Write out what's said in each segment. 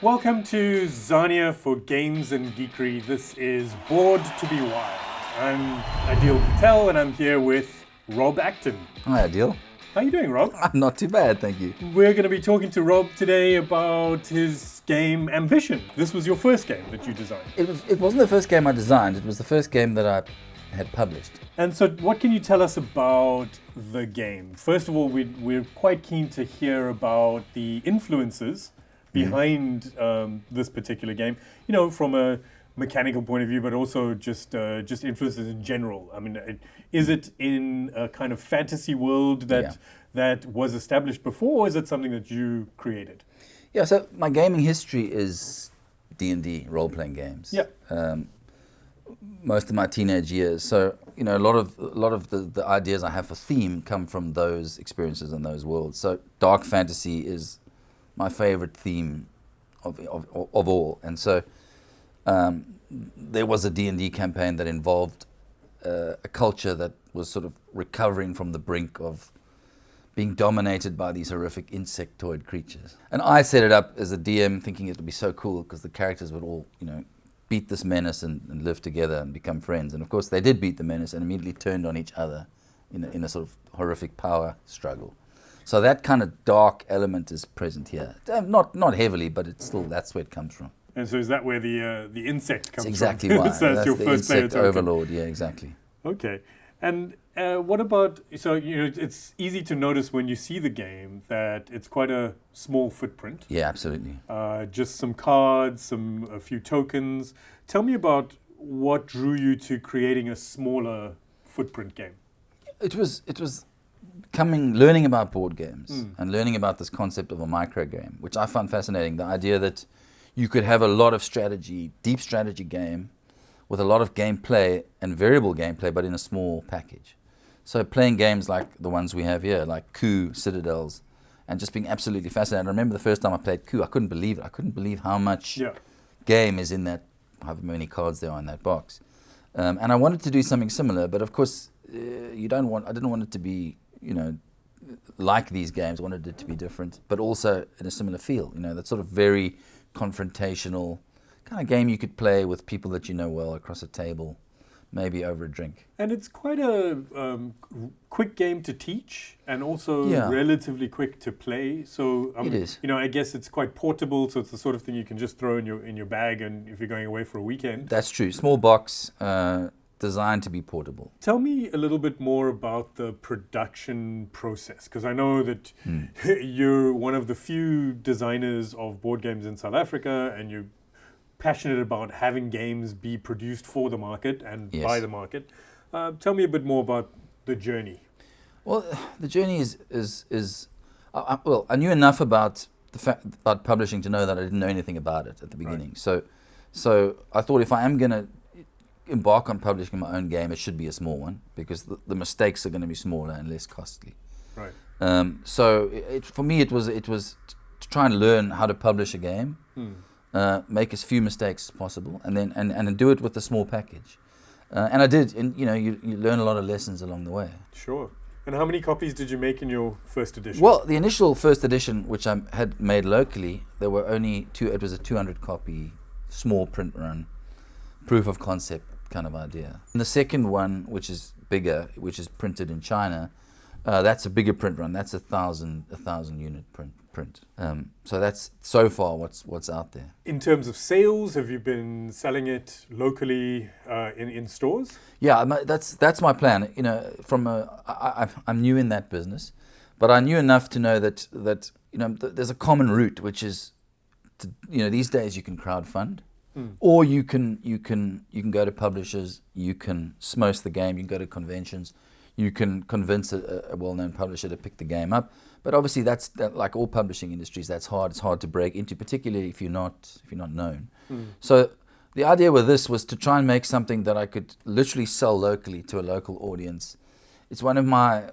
Welcome to Zarnia for Games and Geekery. This is Bored to be Wild. I'm Adhil and I'm here with Rob Acton. Hi, Adhil. How are you doing, Rob? I'm not too bad, thank you. We're going to be talking to Rob today about his game Ambition. This was your first game that you designed. It wasn't the first game I designed, it was the first game that I had published. And so what can you tell us about the game? First of all, we're quite keen to hear about the influences behind this particular game, you know, from a mechanical point of view, but also just influences in general. I mean, is it in a kind of fantasy world that was established before, or is it something that you created? Yeah, so my gaming history is D&D, role-playing games. Yeah. Most of my teenage years. So, you know, a lot of the ideas I have for theme come from those experiences and those worlds. So dark fantasy is my favorite theme of all. And so there was a D&D campaign that involved a culture that was sort of recovering from the brink of being dominated by these horrific insectoid creatures. And I set it up as a DM thinking it would be so cool because the characters would all, you know, beat this menace and live together and become friends. And of course they did beat the menace and immediately turned on each other in a sort of horrific power struggle. So that kind of dark element is present here. Not heavily, but it's still, that's where it comes from. And so is that where the insect comes That's exactly from? why. So that's your the first player insect token. overlord, yeah, exactly. Okay. And what about, so, you know, it's easy to notice when you see the game that it's quite a small footprint. Yeah, absolutely. Just some cards, a few tokens. Tell me about what drew you to creating a smaller footprint game. It was learning about board games and learning about this concept of a micro game, which I found fascinating. The idea that you could have a lot of strategy, deep strategy game with a lot of gameplay and variable gameplay, but in a small package. So playing games like the ones we have here, like Coup, Citadels, and just being absolutely fascinated. I remember the first time I played Coup, I couldn't believe it. I couldn't believe how much game is in that, however many cards there are in that box. And I wanted to do something similar, but of course, I didn't want it to be, you know, like these games. I wanted it to be different, but also in a similar feel. You know, that sort of very confrontational kind of game you could play with people that you know well across a table, maybe over a drink. And it's quite a quick game to teach and also relatively quick to play. So it is. You know, I guess it's quite portable. So it's the sort of thing you can just throw in your bag, and if you're going away for a weekend. That's true. Small box, designed to be portable. Tell me a little bit more about the production process, because I know that you're one of the few designers of board games in South Africa, and you're passionate about having games be produced for the market and by the market. Tell me a bit more about the journey. Well, the journey is I knew enough about about publishing to know that I didn't know anything about it at the beginning. Right. So I thought if I am going to embark on publishing my own game, it should be a small one because the mistakes are going to be smaller and less costly. Right. So for me, it was to try and learn how to publish a game. Make as few mistakes as possible, and then and do it with a small package. And I did, and you know, you learn a lot of lessons along the way. Sure. And how many copies did you make in your first edition? Well, the initial first edition, which I had made locally, there were only two. It was a 200 copy, small print run, proof of concept kind of idea. And the second one, which is bigger, which is printed in China, that's a bigger print run. That's a 1,000 unit print. So that's so far what's out there. In terms of sales, have you been selling it locally in stores? Yeah, that's my plan. You know, I'm new in that business, but I knew enough to know that you know there's a common route, which is, you know, these days you can crowdfund, or you can go to publishers, you can smoke the game, you can go to conventions, you can convince a well-known publisher to pick the game up. But obviously, that's like all publishing industries. That's hard. It's hard to break into, particularly if you're not known. So the idea with this was to try and make something that I could literally sell locally to a local audience. It's one of my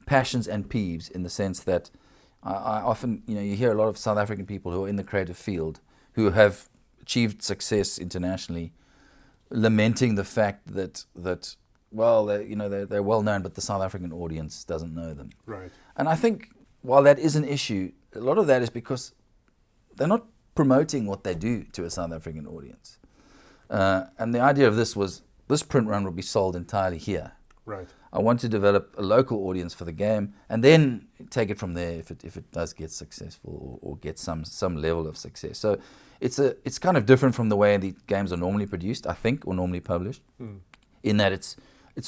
passions and peeves in the sense that I often, you know, you hear a lot of South African people who are in the creative field who have achieved success internationally, lamenting the fact that well, they're well known, but the South African audience doesn't know them. Right. And I think while that is an issue, a lot of that is because they're not promoting what they do to a South African audience. And the idea of this was, this print run will be sold entirely here. Right. I want to develop a local audience for the game, and then take it from there if it does get successful or get some level of success. So it's kind of different from the way the games are normally produced, I think, or normally published, in that it's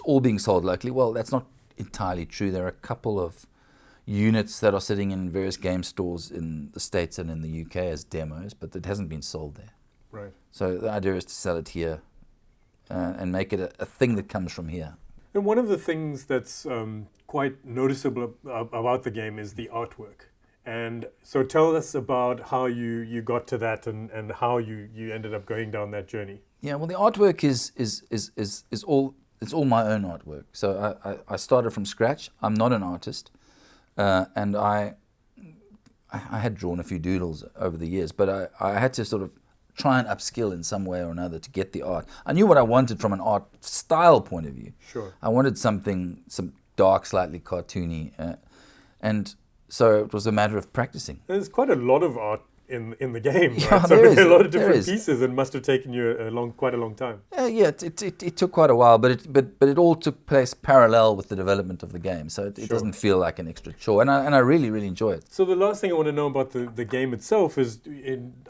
all being sold locally. Well, that's not entirely true. There are a couple of units that are sitting in various game stores in the States and in the UK as demos, but it hasn't been sold there. Right. So the idea is to sell it here and make it a thing that comes from here. And one of the things that's quite noticeable about the game is the artwork. And so tell us about how you got to that and how you ended up going down that journey. Yeah, well, the artwork is all my own artwork. So I started from scratch. I'm not an artist, and I had drawn a few doodles over the years, but I had to sort of try and upskill in some way or another to get the art. I knew what I wanted from an art style point of view. Sure. I wanted some dark, slightly cartoony, and so it was a matter of practicing. There's quite a lot of art in the game, right? Yeah, So there is, a lot of different there is. pieces, and must have taken you quite a long time. Yeah, it took quite a while, but it all took place parallel with the development of the game, so it Sure. doesn't feel like an extra chore, and I really, really enjoy it. So the last thing I want to know about the game itself is,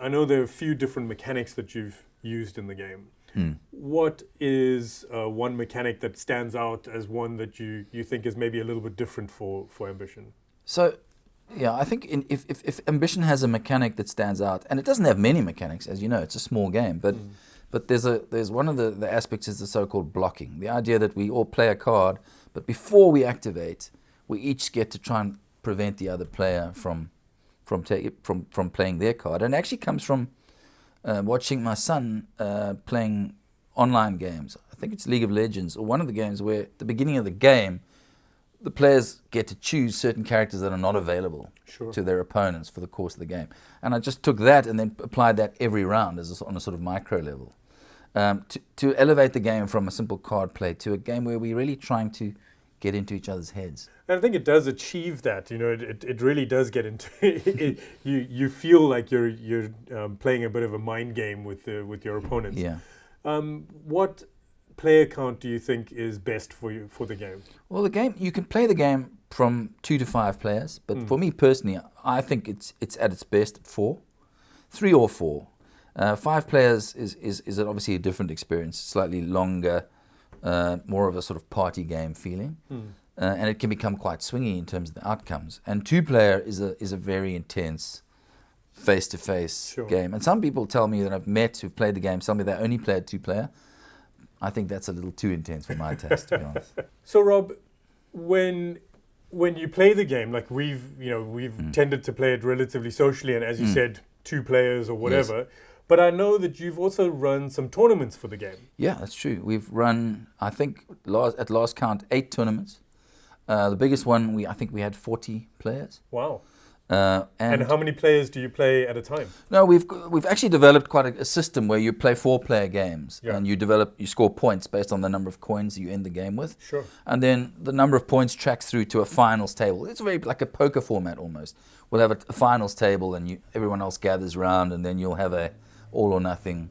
I know there are a few different mechanics that you've used in the game. What is one mechanic that stands out as one that you think is maybe a little bit different for Ambition? So, yeah, I think if Ambition has a mechanic that stands out, and it doesn't have many mechanics, as you know, it's a small game, but there's one of the aspects is the so-called blocking, the idea that we all play a card, but before we activate, we each get to try and prevent the other player from playing their card, and it actually comes from watching my son playing online games. I think it's League of Legends, or one of the games where at the beginning of the game, the players get to choose certain characters that are not available Sure. to their opponents for the course of the game. And I just took that and then applied that every round on a sort of micro level to elevate the game from a simple card play to a game where we're really trying to get into each other's heads. And I think it does achieve that. You know, it really does get into it. You feel like you're playing a bit of a mind game with your opponents. Yeah. What player count do you think is best for you for the game? Well, the game, you can play the game from 2 to 5 players, but for me personally, I think it's at its best at 4, 3 or 4. 5 players is obviously a different experience, slightly longer, more of a sort of party game feeling, and it can become quite swingy in terms of the outcomes. And 2 player is a very intense face-to-face Sure. game. And some people tell me that I've met who've played the game, tell me they only played 2 player. I think that's a little too intense for my taste, to be honest. So Rob, when you play the game, like we've tended to play it relatively socially, and as you said, 2 players or whatever. Yes. But I know that you've also run some tournaments for the game. Yeah, that's true. We've run, I think, at last count, 8 tournaments. The biggest one, I think we had 40 players. Wow. And And how many players do you play at a time? no, we've actually developed quite a system where you play 4-player games, Yeah. and you score points based on the number of coins you end the game with. Sure. And then the number of points tracks through to a finals table. It's very like a poker format almost. We'll have a finals table, and everyone else gathers around, and then you'll have a all or nothing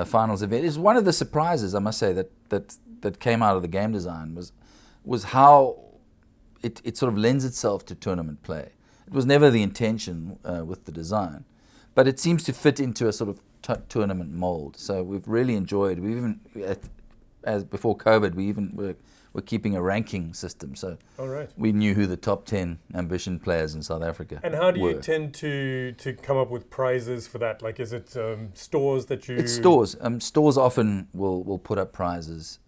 finals event. It's one of the surprises, I must say, that came out of the game design was how it sort of lends itself to tournament play. It was never the intention with the design, but it seems to fit into a sort of tournament mold. So we've really enjoyed. We even, as before COVID, we even were keeping a ranking system. So All right. we knew who the top 10 Ambition players in South Africa And how do you were. tend to come up with prizes for that? Like, is it stores that you... It's stores. Stores often will put up prizes,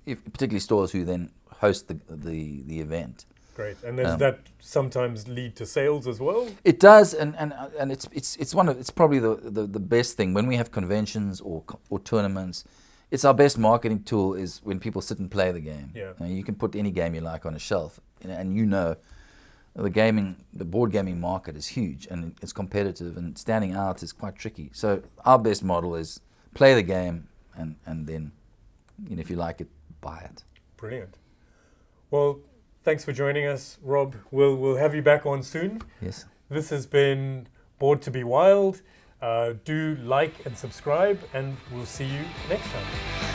particularly stores who then host the event. Great. And does that sometimes lead to sales as well? It does, and it's probably the best thing when we have conventions or tournaments. It's our best marketing tool is when people sit and play the game. Yeah. You can put any game you like on a shelf, and the board gaming market is huge and it's competitive, and standing out is quite tricky. So our best model is play the game, and then, if you like it, buy it. Brilliant. Well, thanks for joining us, Rob. We'll have you back on soon. Yes. This has been Bored to be Wild. Do like and subscribe, and we'll see you next time.